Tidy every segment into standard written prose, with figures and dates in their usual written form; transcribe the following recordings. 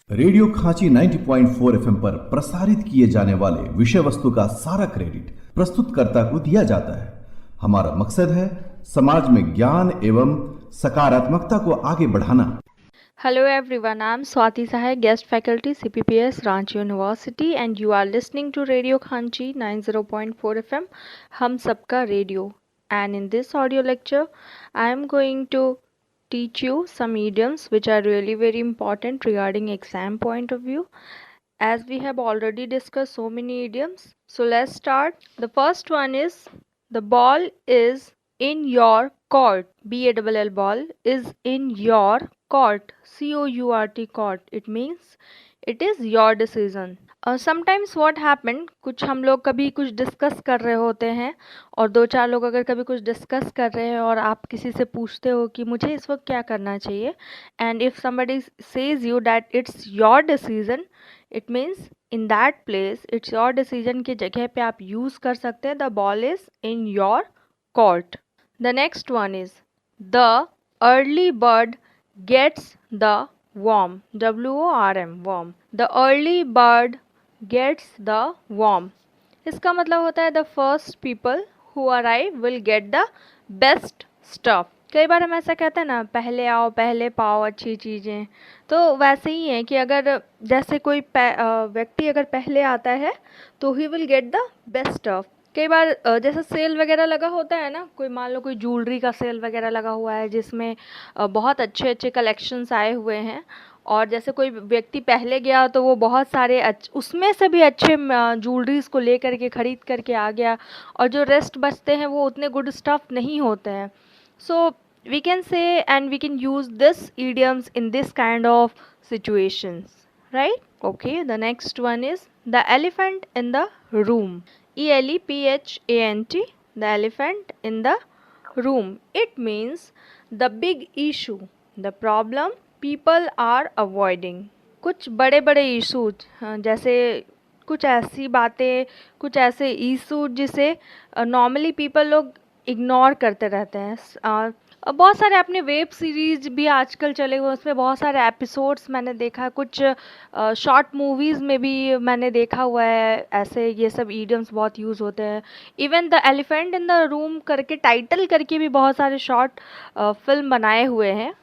Radio खांची 90.4 FM पर प्रसारित किए जाने वाले विषय वस्तु का सारा क्रेडिट प्रस्तुतकर्ता को दिया जाता है। हमारा मकसद है समाज में ज्ञान एवं सकारात्मकता को आगे बढ़ाना। Hello everyone, I'm Swati Sahai, guest faculty CPPS Ranchi University and you are listening to Radio Khanchi 90.4 FM, Hum Sabka Radio. And in this audio lecture, I am going to teach you some idioms which are really very important regarding exam point of view. As we have already discussed so many idioms, so let's start. The first one is the ball is in your court. BALL ball is in your court. COURT court. It means it is your decision. Sometimes what happen, कुछ हम लोग कभी कुछ discuss कर रहे होते हैं और दो चार लोग अगर कभी कुछ डिस्कस कर रहे हैं और आप किसी से पूछते हो कि मुझे इस वक्त क्या करना चाहिए, and if somebody says you that it's your decision, it means in that place it's your decision की जगह पे आप यूज़ कर सकते हैं the ball is in your court. The next one is the early bird gets the worm. WORM, worm. The early bird gets the worm. इसका मतलब होता है the first people who arrive will get the best stuff. कई बार हम ऐसा कहते हैं ना, पहले आओ पहले पाओ अच्छी चीज़ें, तो वैसे ही है कि अगर जैसे कोई व्यक्ति अगर पहले आता है तो he will get the best stuff. कई बार जैसे सेल वगैरह लगा होता है ना, कोई मान लो कोई ज्वेलरी का सेल वगैरह लगा हुआ है जिसमें बहुत अच्छे अच्छे कलेक्शंस आए हुए हैं, और जैसे कोई व्यक्ति पहले गया तो वो बहुत सारे उसमें से भी अच्छे ज्वेलरीज को ले करके ख़रीद करके आ गया, और जो रेस्ट बचते हैं वो उतने गुड स्टफ नहीं होते हैं. So we can say and we can use this idioms in this kind of situations, right? Okay, the next one is the elephant in the room. ELEPHANT, the elephant in the room. It means the big issue, the problem people are avoiding. कुछ बड़े बड़े issues, जैसे कुछ ऐसी बातें, कुछ ऐसे issue जिसे नॉर्मली पीपल लोग इग्नोर करते रहते हैं. बहुत सारे अपने वेब सीरीज भी आजकल चले हुए, उसमें बहुत सारे एपिसोड्स मैंने देखा, कुछ शॉर्ट मूवीज़ में भी मैंने देखा हुआ है ऐसे ये सब ईडियम्स बहुत यूज़ होते हैं. Even the elephant in the room करके टाइटल करके भी बहुत सारे शॉर्ट फिल्म बनाए हुए हैं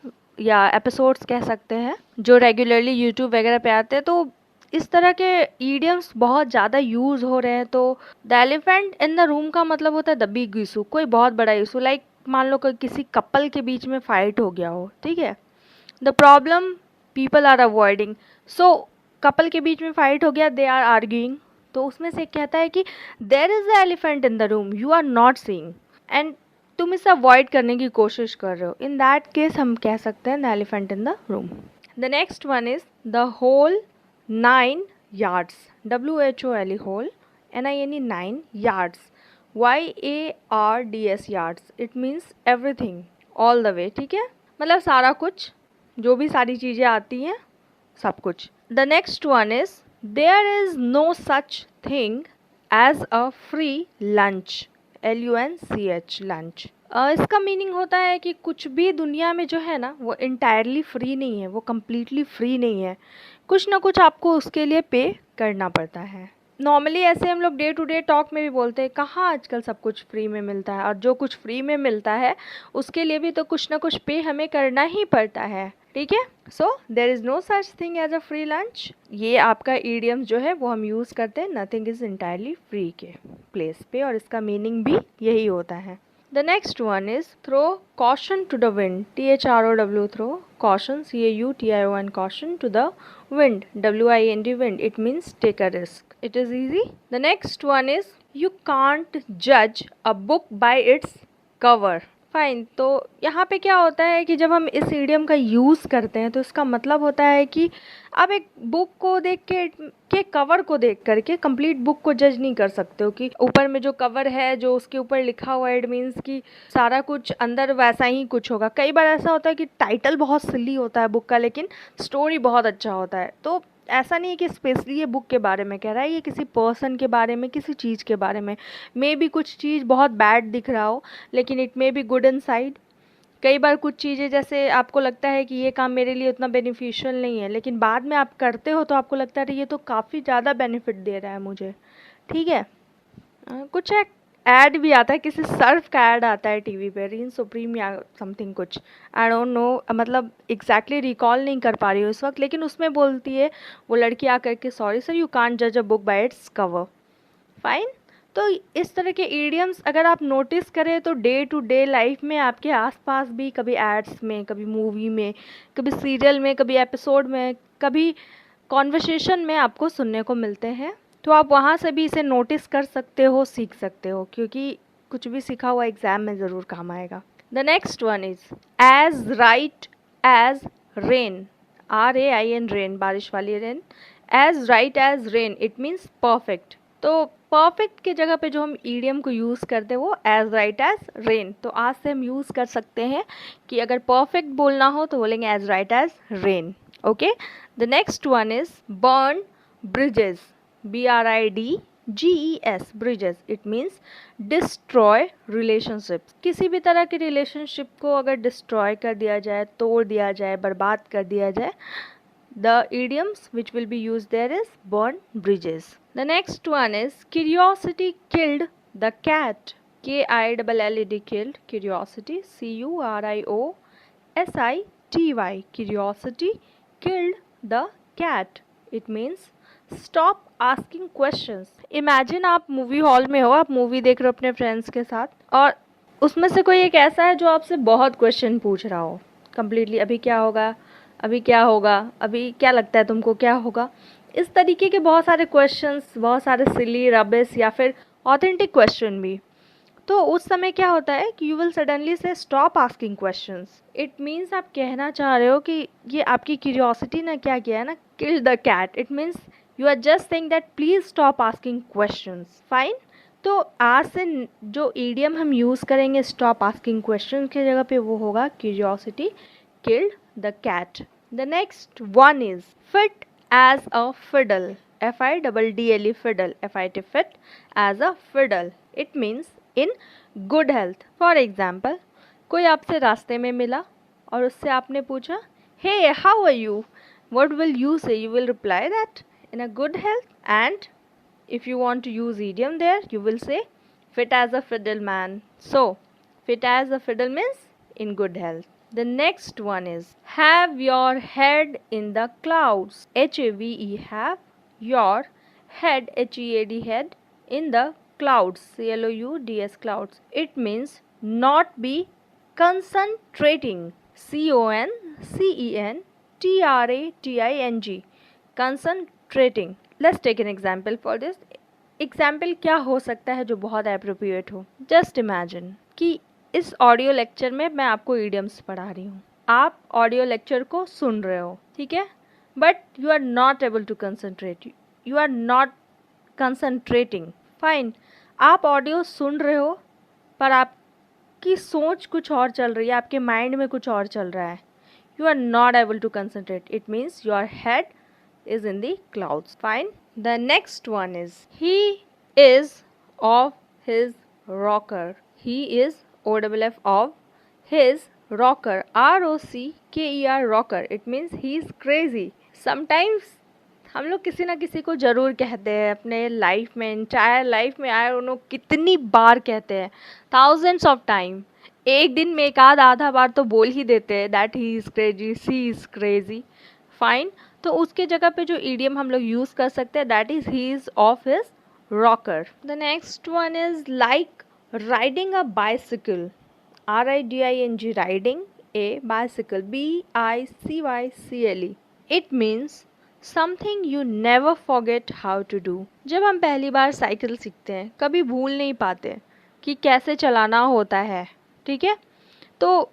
या एपिसोड्स कह सकते हैं जो रेगुलरली यूट्यूब वगैरह पे आते हैं. तो इस तरह के ईडियम्स बहुत ज़्यादा यूज़ हो रहे हैं. तो the elephant in the room का मतलब होता है द बिग इशू, कोई बहुत बड़ा इशू. लाइक मान लो कि किसी कपल के बीच में फाइट हो गया हो, ठीक है, the problem people are avoiding. So couple के बीच में फाइट हो गया, दे आर आर्ग्यूइंग, तो उसमें से कहता है कि there is the elephant in the room you are not seeing, and तुम इसे अवॉइड करने की कोशिश कर रहे हो. इन दैट केस हम कह सकते हैं the elephant in the room. The next one is the whole 9 yards. WHOLE, whole, NINE, 9 yards. YARDS, yards. It means everything, all the way. ठीक है, मतलब सारा कुछ, जो भी सारी चीज़ें आती हैं, सब कुछ. The next one is there is no such thing as a free lunch. LUNCH, lunch. इसका मीनिंग होता है कि कुछ भी दुनिया में जो है ना वो इंटायरली फ्री नहीं है, वो कम्प्लीटली फ्री नहीं है, कुछ ना कुछ आपको उसके लिए पे करना पड़ता है. नॉर्मली ऐसे हम लोग डे टू डे टॉक में भी बोलते हैं कहाँ आजकल सब कुछ फ्री में मिलता है, और जो कुछ फ्री में मिलता है उसके लिए भी तो कुछ ना कुछ पे हमें करना ही पड़ता है, ठीक है. So there is no such thing as a free lunch. ये आपका ईडियम जो है वो हम यूज़ करते हैं नथिंग इज़ इंटायरली फ्री के प्लेस पे, और इसका मीनिंग भी यही होता है. The next one is throw caution to the wind. THROW, throw caution, CAUTION, caution to the wind. WIND, wind. It means take a risk. It is easy. The next one is you can't judge a book by its cover. Fine. तो यहाँ पे क्या होता है कि जब हम इस ईडियम का यूज़ करते हैं तो इसका मतलब होता है कि आप एक बुक को देख के कवर को देख करके कंप्लीट बुक को जज नहीं कर सकते हो कि ऊपर में जो कवर है, जो उसके ऊपर लिखा हुआ है, इट मीन्स कि सारा कुछ अंदर वैसा ही कुछ होगा. कई बार ऐसा होता है कि टाइटल बहुत सिली होता है बुक का, लेकिन स्टोरी बहुत अच्छा होता है. तो ऐसा नहीं है कि स्पेशली ये बुक के बारे में कह रहा है, ये किसी पर्सन के बारे में, किसी चीज़ के बारे में. मे बी कुछ चीज़ बहुत बैड दिख रहा हो लेकिन it may be good inside. कई बार कुछ चीज़ें जैसे आपको लगता है कि ये काम मेरे लिए उतना बेनिफिशियल नहीं है, लेकिन बाद में आप करते हो तो आपको लगता है ये तो काफ़ी ज़्यादा बेनिफिट दे रहा है मुझे, ठीक है। कुछ एक ऐड भी आता है, किसी सर्फ का ऐड आता है टीवी पे, रीन सुप्रीम या समथिंग कुछ, आई डोंट नो, मतलब एग्जैक्टली रिकॉल नहीं कर पा रही हूँ इस वक्त, लेकिन उसमें बोलती है वो लड़की आकर के, सॉरी सर, यू कांट जज a book by its cover. Fine. तो इस तरह के ईडियम्स अगर आप नोटिस करें तो डे टू डे लाइफ में आपके आसपास भी, कभी एड्स में, कभी मूवी में, कभी सीरियल में, कभी एपिसोड में, कभी कॉन्वर्सेशन में आपको सुनने को मिलते हैं। तो आप वहाँ से भी इसे नोटिस कर सकते हो, सीख सकते हो, क्योंकि कुछ भी सीखा हुआ एग्ज़ाम में ज़रूर काम आएगा। The next one is as right as rain, RAIN, rain, बारिश वाली rain. As right as rain it means perfect. तो परफेक्ट की जगह पे जो हम ईडियम को यूज़ करते हैं वो एज राइट एज रेन। तो आज से हम यूज़ कर सकते हैं कि अगर परफेक्ट बोलना हो तो बोलेंगे as right as rain. Okay, the next one is burn bridges, BRIDGES, bridges, it means destroy relationships. किसी भी तरह की रिलेशनशिप को अगर डिस्ट्रॉय कर दिया जाए, तोड़ दिया जाए, बर्बाद कर दिया जाए, the idioms which will be used there is burn bridges. The next one is curiosity killed the cat, KILLED, killed, curiosity, CURIOSITY, curiosity killed the cat, it means stop asking questions. Imagine आप movie hall में हो, आप movie देख रहे हो अपने friends के साथ, और उसमें से कोई एक ऐसा है जो आपसे बहुत क्वेश्चन पूछ रहा हो कम्प्लीटली, अभी क्या होगा, अभी क्या होगा, अभी क्या लगता है तुमको क्या होगा, इस तरीके के बहुत सारे क्वेश्चंस, बहुत सारे सिली, रबिश या फिर ऑथेंटिक क्वेश्चन भी। तो उस समय क्या होता है कि यू विल सडनली से stop asking questions. It means आप कहना चाह रहे हो कि ये आपकी क्यूरियोसिटी ने क्या किया है ना, kill the cat. It means you are just saying that please stop asking questions. Fine. तो आज से जो ईडियम हम यूज़ करेंगे स्टॉप आस्किंग क्वेश्चन की जगह पे वो होगा curiosity killed the cat. The next one is fit as a fiddle, FIDDLE, fiddle, FIT, fit as a fiddle. It means in good health. For example, कोई आपसे रास्ते में मिला और उससे आपने पूछा, hey, how are you? What will you say? You will reply that in a good health. And if you want to use idiom there, you will say fit as a fiddle, man. So fit as a fiddle means in good health. The next one is have your head in the clouds, HAVE, have your head, HEAD, head, in the clouds, CLOUDS, clouds. It means not be concentrating, CONCENTRATING, concentrating. Let's take an example for this. Example क्या हो सकता है जो बहुत appropriate हो? Just imagine कि इस audio lecture में मैं आपको ईडियम्स पढ़ा रही हूँ, आप ऑडियो लेक्चर को सुन रहे हो, ठीक है, but you are not able to concentrate, you are not concentrating. Fine, आप ऑडियो सुन रहे हो पर आपकी सोच कुछ और चल रही है, आपके माइंड में कुछ और चल रहा है, you are not able to concentrate, it means your head is in the clouds. Fine. The next one is he is of his rocker. He is OFF of his rocker, ROCKER, rocker. It means he is crazy. Sometimes हम लोग किसी ना किसी को ज़रूर कहते हैं अपने लाइफ में, इंटायर लाइफ में, आई डोंट नो कितनी बार कहते हैं, थाउजेंड्स ऑफ टाइम, एक दिन में एक आधा बार तो बोल ही देते हैं that he is crazy, she is crazy. Fine. तो उसके जगह पे जो ईडियम हम लोग यूज़ कर सकते हैं that is he is off his rocker. The next one is like riding a bicycle, RIDING, riding a bicycle, BICYCLE। It means something you never forget how to do. जब हम पहली बार cycle सीखते हैं कभी भूल नहीं पाते कि कैसे चलाना होता है, ठीक है। तो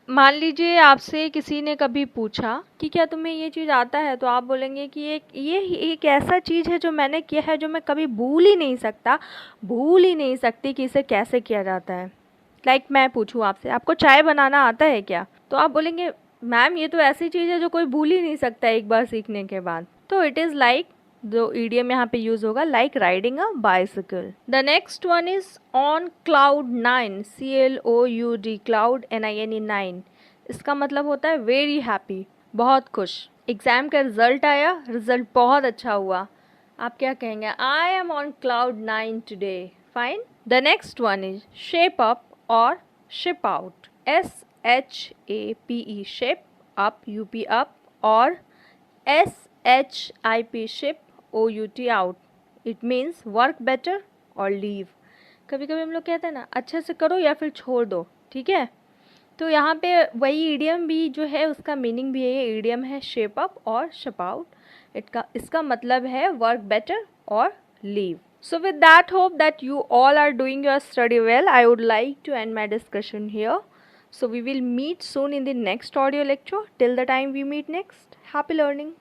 मान लीजिए आपसे किसी ने कभी पूछा कि क्या तुम्हें ये चीज़ आता है, तो आप बोलेंगे कि ये एक ऐसा चीज़ है जो मैंने किया है, जो मैं कभी भूल ही नहीं सकता, भूल ही नहीं सकती कि इसे कैसे किया जाता है। लाइक मैं पूछूं आपसे, आपको चाय बनाना आता है क्या, तो आप बोलेंगे मैम ये तो ऐसी चीज़ है जो कोई भूल ही नहीं सकता एक बार सीखने के बाद। तो इट इज़ लाइक जो ईडियम यहाँ पे यूज होगा, like riding a bicycle. The next one is on cloud 9, CLOUD, cloud NINE 9। इसका मतलब होता है वेरी हैप्पी, बहुत खुश। एग्जाम का रिजल्ट आया, रिजल्ट बहुत अच्छा हुआ, आप क्या कहेंगे? आई एम ऑन क्लाउड 9 टुडे। Fine. The next one is shape up और ship out, SHAPE, shape up, UP up, और SHIP, ship, OUT out. It means work better और लीव। कभी कभी हम लोग कहते हैं ना, अच्छे से करो या फिर छोड़ दो, ठीक है। तो यहाँ पे वही ईडियम भी जो है उसका मीनिंग भी है, ईडियम है शेप अप और शिप आउट। इसका मतलब है वर्क बेटर और leave. So with that, hope that you all are doing your study well. I would like to end my discussion here. So we will meet soon in the next audio lecture. Till the time we meet next, happy learning.